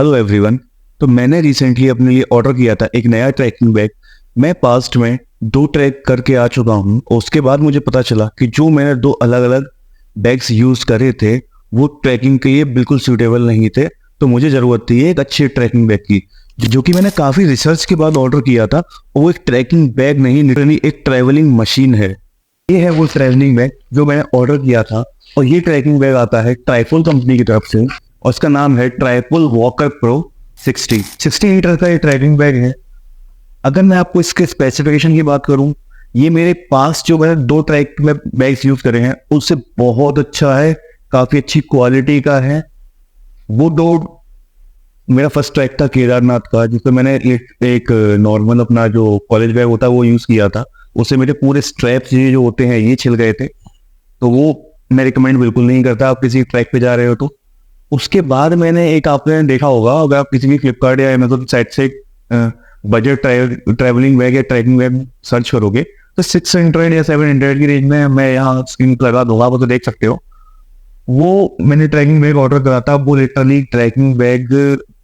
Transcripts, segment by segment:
Hello everyone. तो मैंने recently अपने लिए ऑर्डर किया था एक नया ट्रैकिंग बैग। मैं पास्ट में 2 ट्रैक करके आ चुका हूँ। उसके बाद मुझे पता चला कि जो मैंने 2 अलग अलग बैग्स यूज करे थे वो ट्रैकिंग के लिए बिल्कुल सूटेबल नहीं थे। तो मुझे ज़रूरत थी एक अच्छी ट्रैकिंग बैग की, जो कि मैंने काफ़ी रिसर्च के बाद ऑर्डर किया था। और वो एक ट्रैकिंग बैग नहीं, लिटरली एक ट्रैवलिंग मशीन है। ये है वो ट्रैवलिंग बैग जो मैंने ऑर्डर किया था। और ये ट्रैकिंग बैग आता है ट्राइफल कंपनी की तरफ से, और इसका नाम है ट्राइपल वॉकर प्रो 60 लीटर का ये ट्रैकिंग बैग है। अगर मैं आपको इसके स्पेसिफिकेशन की बात करूं, ये मेरे पास जो मैंने 2 ट्रैक में बैग्स यूज करे हैं उससे बहुत अच्छा है, काफी अच्छी क्वालिटी का है। वो दो, मेरा फर्स्ट ट्रैक था केदारनाथ का, जिसमें मैंने एक नॉर्मल अपना जो कॉलेज बैग होता है वो यूज किया था। उससे मेरे पूरे स्ट्रैप्स ये जो होते हैं ये छिल गए थे। तो वो मैं रिकमेंड बिल्कुल नहीं करता आप किसी ट्रैक पे जा रहे हो तो। उसके बाद मैंने एक, आपने देखा होगा अगर आप किसी भी फ्लिपकार्ट या अमेजोन साइट से बजट ट्रैवलिंग बैग या ट्रैकिंग बैग सर्च करोगे तो 600 या 700 की रेंज में, मैं यहाँ स्क्रीन पर लगा दूंगा, वो तो देख सकते हो। वो मैंने ट्रैकिंग बैग ऑर्डर करा था। वो लिटरली ट्रैकिंग बैग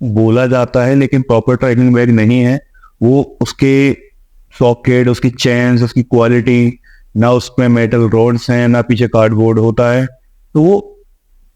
बोला जाता है लेकिन प्रॉपर ट्रैकिंग बैग नहीं है वो। उसके सॉकेट, उसकी चेन्स, उसकी क्वालिटी, ना उसमें मेटल रोड्स हैं ना पीछे कार्डबोर्ड होता है। तो वो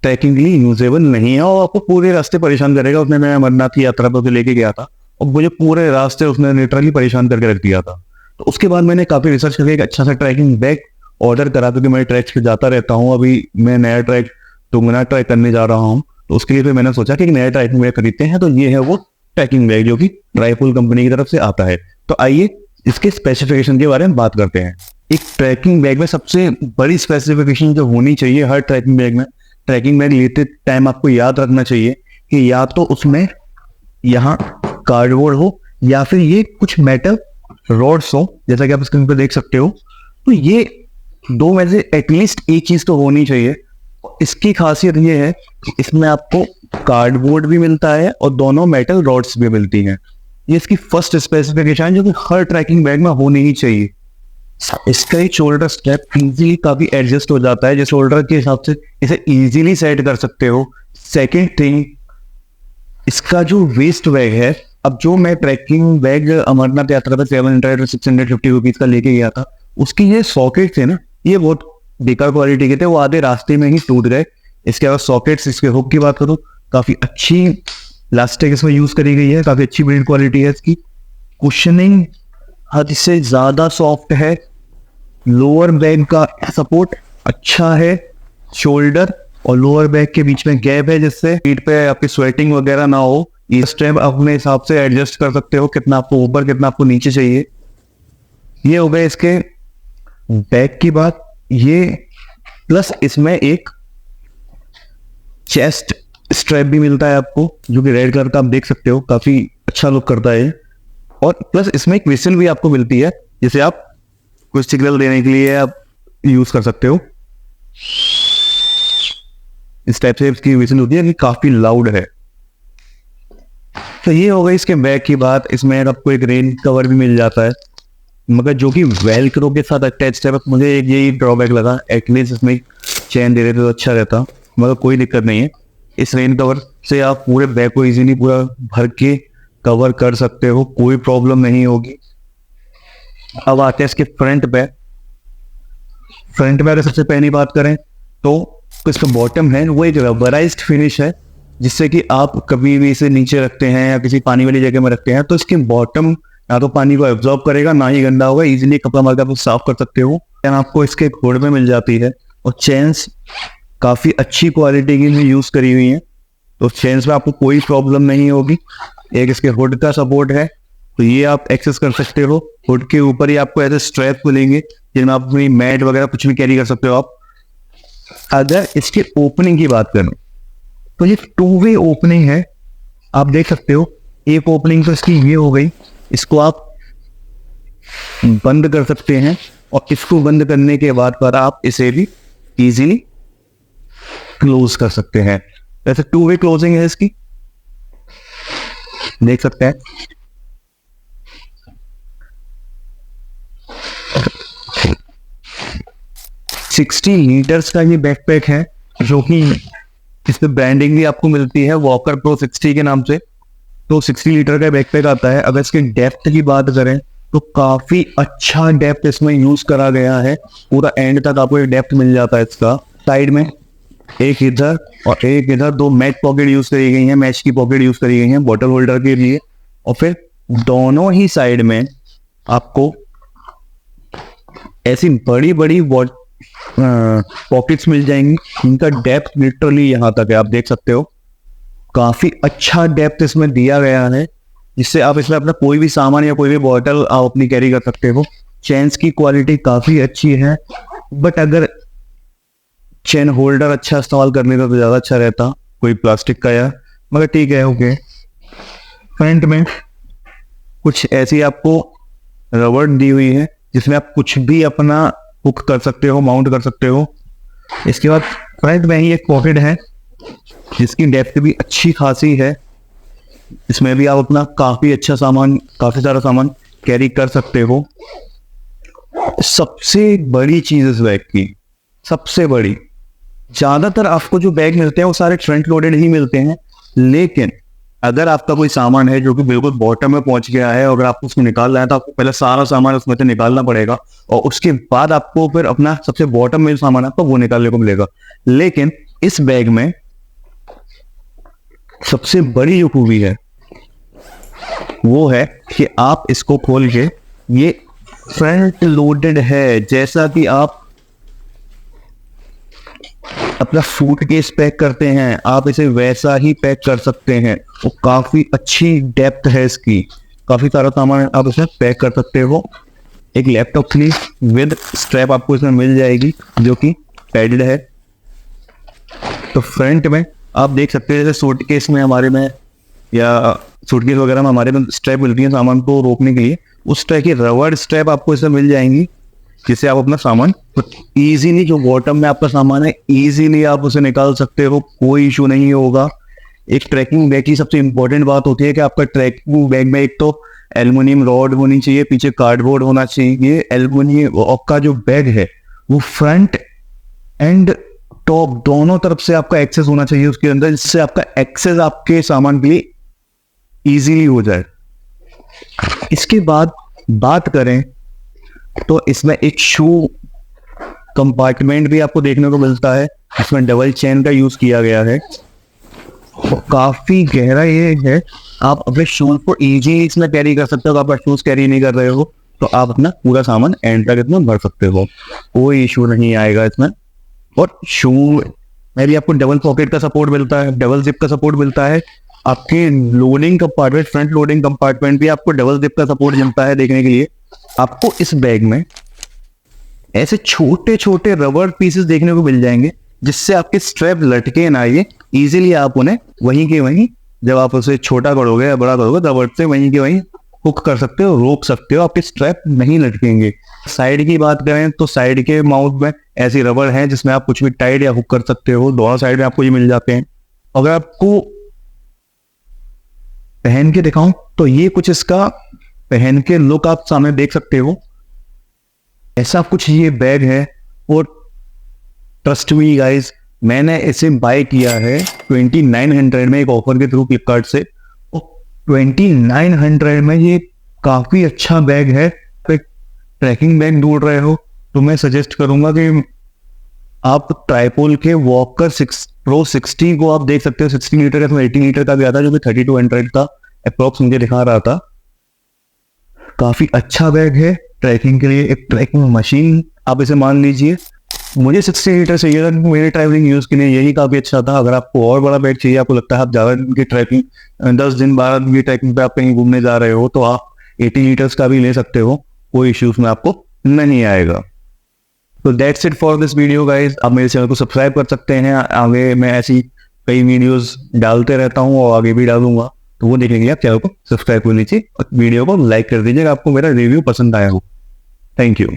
ट्रैकिंग के लिए यूजेबल नहीं है और आपको पूरे रास्ते परेशान करेगा। उसने, मैं अमरनाथ की यात्रा पर लेके गया था और मुझे पूरे रास्ते उसने लिटरली परेशान करके रख दिया था। तो उसके बाद मैंने काफी रिसर्च करके एक अच्छा सा ट्रैकिंग बैग ऑर्डर करा, क्योंकि मैं ट्रैक्स पे जाता रहता हूँ। अभी मैं नया ट्रैक तुंगना ट्राई करने जा रहा हूँ, तो उसके लिए फिर मैंने सोचा कि एक नया ट्रैकिंग बैग खरीदते हैं। तो ये है वो ट्रैकिंग बैग जो कि ट्राइफल कंपनी की तरफ से आता है। तो आइए इसके स्पेसिफिकेशन के बारे में बात करते हैं। एक ट्रैकिंग बैग में सबसे बड़ी स्पेसिफिकेशन जो होनी चाहिए हर ट्रैकिंग बैग में, ट्रैकिंग बैग लेते टाइम आपको याद रखना चाहिए कि या तो उसमें यहाँ कार्डबोर्ड हो या फिर ये कुछ मेटल रॉड्स हो, जैसा कि आप स्क्रीन पर देख सकते हो। तो ये दो में से एटलीस्ट एक चीज तो होनी चाहिए। इसकी खासियत ये है कि इसमें आपको कार्डबोर्ड भी मिलता है और दोनों मेटल रॉड्स भी मिलती हैं। ये इसकी फर्स्ट स्पेसिफिकेशन जो कि हर ट्रैकिंग बैग में होनी ही चाहिए। इसका ही शोल्डर स्ट्रैप इजीली काफी एडजस्ट हो जाता है, जिस शोल्डर के हिसाब से इसे इजीली सेट कर सकते हो। सेकंड थिंग, इसका जो वेस्ट बैग है, अब जो मैं ट्रैकिंग बैग अमरनाथ यात्रा पर 700 650 रुपीज का लेके गया था, उसकी ये सॉकेट थे ना, ये बहुत बेकार क्वालिटी के थे, वो आधे रास्ते में ही टूट गए। इसके अलावा सॉकेट्स, इसके हुक की बात करूँ, काफी अच्छी प्लास्टिक इसमें यूज करी गई है, काफी अच्छी बिल्ड क्वालिटी है इसकी। कुशनिंग हद से ज्यादा सॉफ्ट है। लोअर बैग का सपोर्ट अच्छा है। शोल्डर और लोअर बैग के बीच में गैप है, जिससे पीठ पे आपकी स्वेटिंग वगैरह ना हो। ये स्ट्रैप अपने हिसाब से एडजस्ट कर सकते हो, कितना आपको ऊपर कितना आपको नीचे चाहिए। ये हो गए इसके बैग की बात। ये प्लस इसमें एक चेस्ट स्ट्रैप भी मिलता है आपको, जो कि रेड कलर का आप देख सकते हो, काफी अच्छा लुक करता है। और प्लस इसमें एक व्हिसल भी आपको मिलती है, जिसे आप कुछ सिग्नल देने के लिए आप यूज कर सकते हो। इस टाइप से इसकी व्हिसल होती है कि काफी लाउड है। तो ये हो गई इसके बैग की बात। इसमें आपको एक रेन कवर भी मिल जाता है, मगर जो कि वेलक्रो के साथ अटैच है। बस मुझे एक यही ड्रॉबैक लगा, एटलीस्ट इसमें चैन दे देते तो अच्छा रहता, मगर कोई दिक्कत नहीं है। इस रेन कवर से आप पूरे बैग को इजीली पूरा भर के कवर कर सकते हो, कोई प्रॉब्लम नहीं होगी। अब आते हैं इसके फ्रंट बैग। फ्रंट बैग सबसे पहली बात करें तो इसका बॉटम है वो एक रबराइज्ड फिनिश है, जिससे कि आप कभी भी इसे नीचे रखते हैं या किसी पानी वाली जगह में रखते हैं तो इसके बॉटम ना तो पानी को एब्जॉर्ब करेगा ना ही गंदा होगा, इजीली कपड़ा मार के आप साफ कर सकते हो। आपको इसके घोड़ में मिल जाती है और चेन्स काफी अच्छी क्वालिटी की यूज करी हुई है, तो चेन्स में आपको कोई प्रॉब्लम नहीं होगी। एक इसके हुड का सपोर्ट है, तो ये आप एक्सेस कर सकते हो। हुड के ऊपर ही आपको ऐसे स्ट्रैप मिलेंगे जिनमें आप अपनी मैट वगैरह कुछ भी कैरी कर सकते हो आप। अगर इसके ओपनिंग की बात करूं तो ये 2 वे ओपनिंग है, आप देख सकते हो। एक ओपनिंग तो इसकी ये हो गई, इसको आप बंद कर सकते हैं और इसको बंद करने के बाद पर आप इसे भी इजीली क्लोज कर सकते हैं। वैसे 2 वे क्लोजिंग है इसकी, देख सकते हैं। सिक्सटी लीटर्स का ये बैकपैक है, जो कि इस पे ब्रांडिंग भी आपको मिलती है वॉकर प्रो 60 के नाम से। तो 60 लीटर का बैकपैक आता है। अगर इसके डेप्थ की बात करें तो काफी अच्छा डेप्थ इसमें यूज करा गया है, पूरा एंड तक आपको डेप्थ मिल जाता है इसका। साइड में एक इधर और एक इधर दो मैच पॉकेट यूज करी गई है, मैच की पॉकेट यूज करी गई है बॉटल होल्डर के लिए। और फिर दोनों ही साइड में आपको ऐसी बड़ी बड़ी पॉकेट्स मिल जाएंगी, इनका डेप्थ लिटरली यहाँ तक है, आप देख सकते हो। काफी अच्छा डेप्थ इसमें दिया गया है, जिससे आप इसमें अपना कोई भी सामान या कोई भी बॉटल आप अपनी कैरी कर सकते हो। चेन्स की क्वालिटी काफी अच्छी है, बट अगर चेन होल्डर अच्छा इस्तेमाल करने का तो ज्यादा अच्छा रहता, कोई प्लास्टिक का या, मगर ठीक है ओके। फ्रंट में कुछ ऐसी आपको रबड़ दी हुई है, जिसमें आप कुछ भी अपना हुक कर सकते हो, माउंट कर सकते हो। इसके बाद फ्रंट में ही एक पॉकेट है, जिसकी डेप्थ भी अच्छी खासी है। इसमें भी आप अपना काफी अच्छा सामान, काफी सारा सामान कैरी कर सकते हो। सबसे बड़ी चीज इस बैग की, सबसे बड़ी, ज्यादातर आपको जो बैग मिलते हैं वो सारे फ्रंट लोडेड ही मिलते हैं, लेकिन अगर आपका कोई सामान है जो कि बिल्कुल बॉटम में पहुंच गया है, अगर आपको उसको निकालना है तो आपको पहले सारा सामान उसमें से निकालना पड़ेगा, और उसके बाद आपको फिर अपना सबसे बॉटम में जो सामान है आपको वो निकालने को मिलेगा। लेकिन इस बैग में सबसे बड़ी जो खूबी है वो है कि आप इसको खोल के, ये फ्रंट लोडेड है, जैसा कि आप अपना सूटकेस पैक करते हैं आप इसे वैसा ही पैक कर सकते हैं। वो काफी अच्छी डेप्थ है इसकी, काफी सारा सामान आप इसमें पैक कर सकते हो। एक लैपटॉप की विद स्ट्रैप आपको इसमें मिल जाएगी, जो कि पैडेड है। तो फ्रंट में आप देख सकते हैं, जैसे सूटकेस में हमारे में या सूटकेस वगैरह में हमारे में स्ट्रैप मिलती है सामान को रोकने के लिए, उस तरह की रबड़ स्ट्रैप आपको इसमें मिल जाएंगी, जिससे आप अपना सामान इजीली, जो बॉटम में आपका सामान है इजीली आप उसे निकाल सकते हो, कोई इशू नहीं होगा। एक ट्रैकिंग बैग की सबसे इंपॉर्टेंट बात होती है कि आपका ट्रैकिंग बैग में एक तो एल्युमिनियम रॉड होनी चाहिए, पीछे कार्डबोर्ड होना चाहिए। एल्युमिनियम का जो बैग है वो फ्रंट एंड टॉप दोनों तरफ से आपका एक्सेस होना चाहिए उसके अंदर, जिससे आपका एक्सेस आपके सामान के लिए इजीली हो जाए। इसके बाद बात करें तो इसमें एक शू कंपार्टमेंट भी आपको देखने को मिलता है, इसमें डबल चेन का यूज किया गया है, और काफी गहरा ये है। आप अपने शूज को इजी इसमें कैरी कर सकते हो। अगर आप शूज कैरी नहीं कर रहे हो तो आप अपना पूरा सामान एंड तक इसमें भर सकते हो, कोई इशू नहीं आएगा इसमें। और शू में भी आपको डबल पॉकेट का सपोर्ट मिलता है, डबल जिप का सपोर्ट मिलता है। आपके loading compartment, front loading compartment भी आपको डबल जिप का सपोर्ट मिलता है देखने के लिए। आपको इस बैग में ऐसे छोटे छोटे रबर पीसेस देखने को मिल जाएंगे, जिससे आपके स्ट्रैप लटके ना, ये इजीली आप उन्हें वहीं के वहीं, जब आप उसे छोटा करोगे या बड़ा करोगे, रबर से वहीं के वहीं हुक कर सकते हो, रोक सकते हो, आपके स्ट्रैप नहीं लटकेंगे। साइड की बात करें तो साइड के माउथ में ऐसी रबर है जिसमें आप कुछ भी टाइट या हुक कर सकते हो, दोनों साइड में आपको ये मिल जाते हैं। अगर आपको पहन के दिखाऊं तो ये कुछ इसका पहन के लुक आप सामने देख सकते हो, ऐसा कुछ ये बैग है। और ट्रस्ट मी गाइस, मैंने इसे बाय किया है 2900 में, एक ऑफर के थ्रू फ्लिपकार्ट से। और 2900 में ये काफी अच्छा बैग है। ट्रैकिंग बैग ढूंढ रहे हो तो मैं सजेस्ट करूंगा कि आप ट्राइपोल के वॉकर प्रो 60 को आप देख सकते हो। 60 लीटर का, 80 लीटर का भी आता है, जो कि 3200 का अप्रोक्स मुझे दिखा रहा था। काफी अच्छा बैग है ट्रैकिंग के लिए, एक ट्रैकिंग मशीन आप इसे मान लीजिए। मुझे 60 लीटर चाहिए था, मेरे ट्रैवलिंग यूज के लिए यही काफी अच्छा था। अगर आपको और बड़ा बैग चाहिए, आपको लगता है आप ज्यादा दिन की ट्रैकिंग, 10 दिन 12 दिन की ट्रैकिंग पे आप कहीं घूमने जा रहे हो, तो आप 80 लीटर्स का भी ले सकते हो, कोई इश्यूज में आपको नहीं आएगा। तो that's it for this video guys. आप मेरे चैनल को सब्सक्राइब कर सकते हैं, आगे मैं ऐसी कई वीडियोस डालते रहता हूँ और आगे भी डालूंगा, तो वो देखने के लिए आप चैनल को सब्सक्राइब कर लीजिए और वीडियो को लाइक कर दीजिए अगर आपको मेरा रिव्यू पसंद आया हो। Thank you.